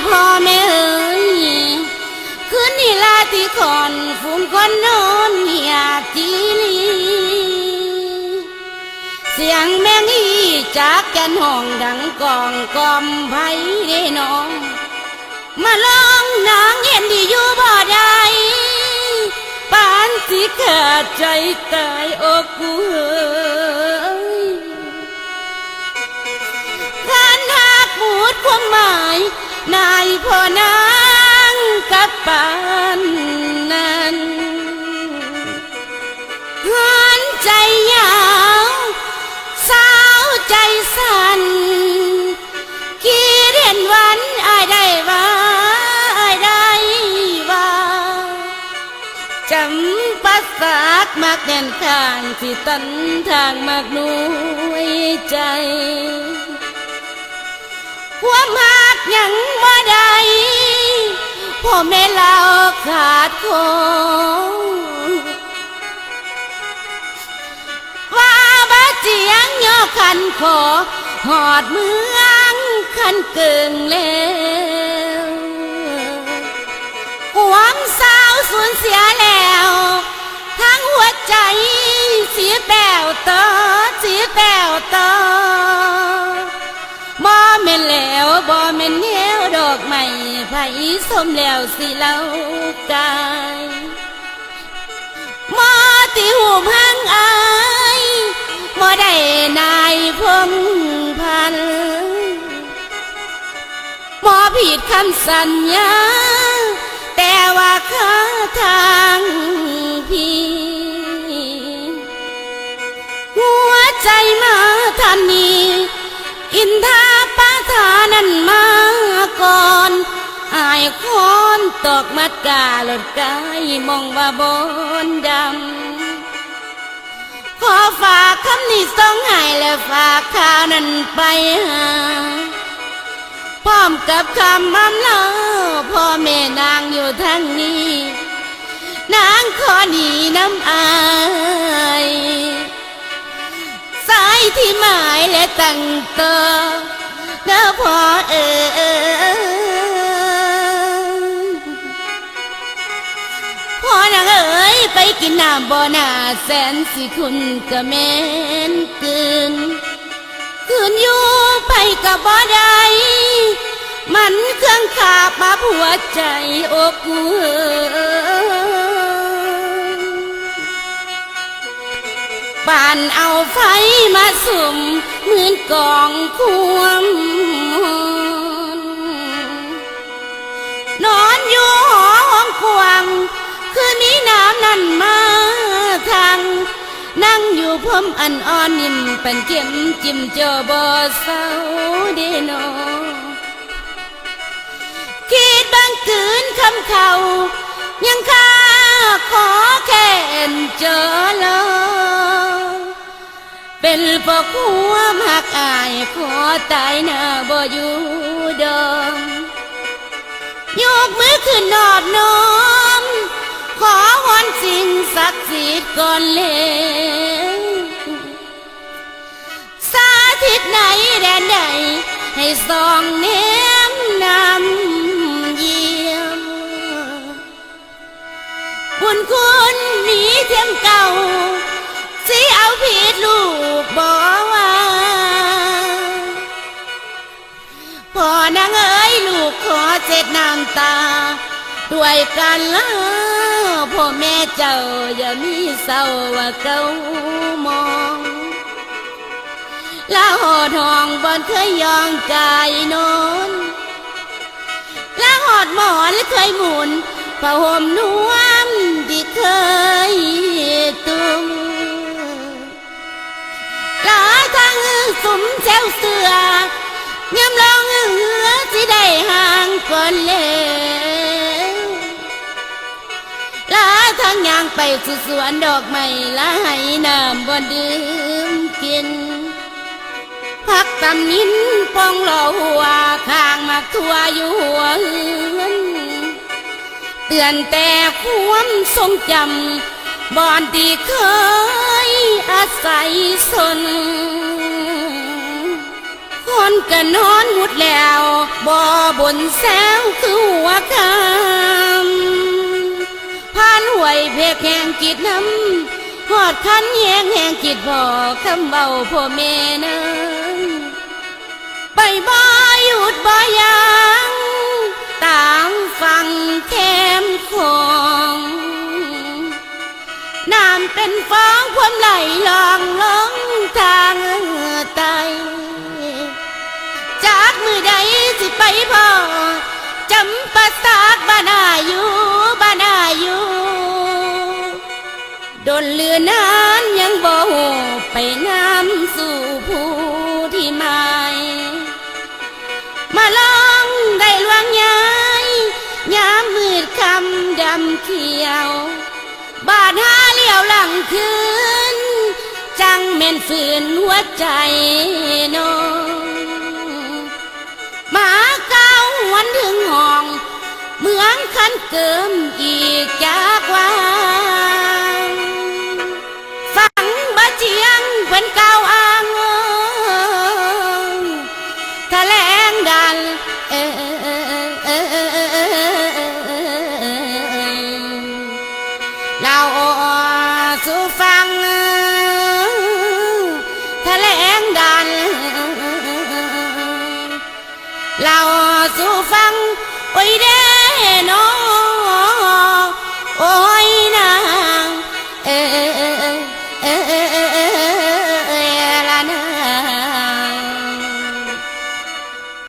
พ่อแม่เอ๋ยคืนนี้ลาที่คอนฝูงคนนอนเหียจีลีเสียงแมงอีจากแก่นห้องดังกองกอมไผ่น้องมาลองนางเห็นที่อยู่บ่ได้ปานสิขาดใจตายอกกูเอ๋ยขันหักหมดความหมายนายพ่อนางกับปานนั้นหันใจยาวสาวใจสั่นคิดเห็นวันอายได้ว่าอายได้ว่าจำปัสสากมากแน่นข้างที่ตันทางมากนุยใจความหักยังบ่ได้พ่อแม่เราขาดคนว่าบ่เจียงย่อขันขอหอดเมืองขันเกิงแล้วความสาวสูญเสียแล้วทั้งหัวใจเสียแป้วต่อเสียแป้วต่อบ่แม่นแล้วบ่แม่นแนวดอกไม้ไผสมแล้วสิเล่ากายบ่ติหูพังอายบ่ได้นายพงพันบ่ผิดคำสัญญาแต่ว่าข้าทางพี่หัวใจมาทันนี้อินทาปาทานั้นมาก่อนอายคอนตกมัดกาหลดกายมองว่าบนดำขอฝากคำนี้ส่งให้และฝากข่าวนั้นไปหาพร้อมกับคำอำลาพ่อแม่นางอยู่ทางนี้นางขอหนีน้ำอายสายที่หมายและตั้งตัวนะพ่อพ่อนางเอ๋ยไปกินน้ำบ่อนาแสนสิคุณก็แม่นเกินคืนอยู่ไปก็บ่ได้มันเครื่องขาบมาผัวใจอกกูปานเอาไฟมาสุ่มเหมือนกองความนอนอยู่หอห้องควางคือมีน้ำนั่นมาทางนั่งอยู่พมอันอ่อนนิ่มเป็นเข็มจิ้มเจอบ่เศร้าเดโนคิดบางคืนคำเขายังข้าขอแค่เจอลอเป็นปกหัวหักอายขอตายหน้าบ่อยู่ดอมยกมือขึ้นนอบน้อมขอวอนสิ่งศักดิ์สิทธิ์ก่อนเลยสาธิตไหนแดนใดให้ส่องเน้มนำเยี่ยมบุญคุณหนีเทียมเก่าสิเอาผิดลูกบ่ว่าพ่อนางเอ๋ยลูกขอเจ็ดน้ำตาด้วยกันละพ่อแม่เจ้าอย่ามีเศร้าว่าเก่ามองละหอดห้องบ่เคยยองกายนอนละหอดหมอนเคยหมุนผ้าห่มนวมที่เคยตุ้มลาทางสุมแซวเสือยำลองเหือที่ได้ห่างก่อนเลยลาทางย่างไปสู่สวนดอกไม้ละให้น้ำบ่ดื่มกินพักตำนินปองหล่อหัวข้างมักทั่วอยู่หัวเหือนเตือนแต่ความทรงจำบ่อนที่เคยอาศัยสนคนก็นอนหุดแล้วบ บ่บนแซวคือหัวคำผ่านห่วยเพกแห่งจิตน้ำหอดคันแยงแห่งจิตพ่อคำเบาพ่อแม่นั้นไปบ่หยุดบ่ยังตามฟังแคมของน้ำเป็นฟองความไหลลองลงทางไตจากมือใดสิไปพ่อจำปาสากบ้านอาอยู่บ้านอาอยู่ดนเลือนานยังบ่หูไปน้ำสู่ผู้ที่หมายมาลองได้ลวงย้ายยามมืดคำดำเขียวบาดหาเลี้ยวหลังคืนจังแม่นฝืนหัวใจน้องหมาเก้าวันถึงห้องเมืองคันเกิมอีกจากวางฟังบ่เจียงเพิ่นก้าวอ้างแถลงดันเราสู่ฟังแถลงดันเราสู่ฟังโอ้ยเด้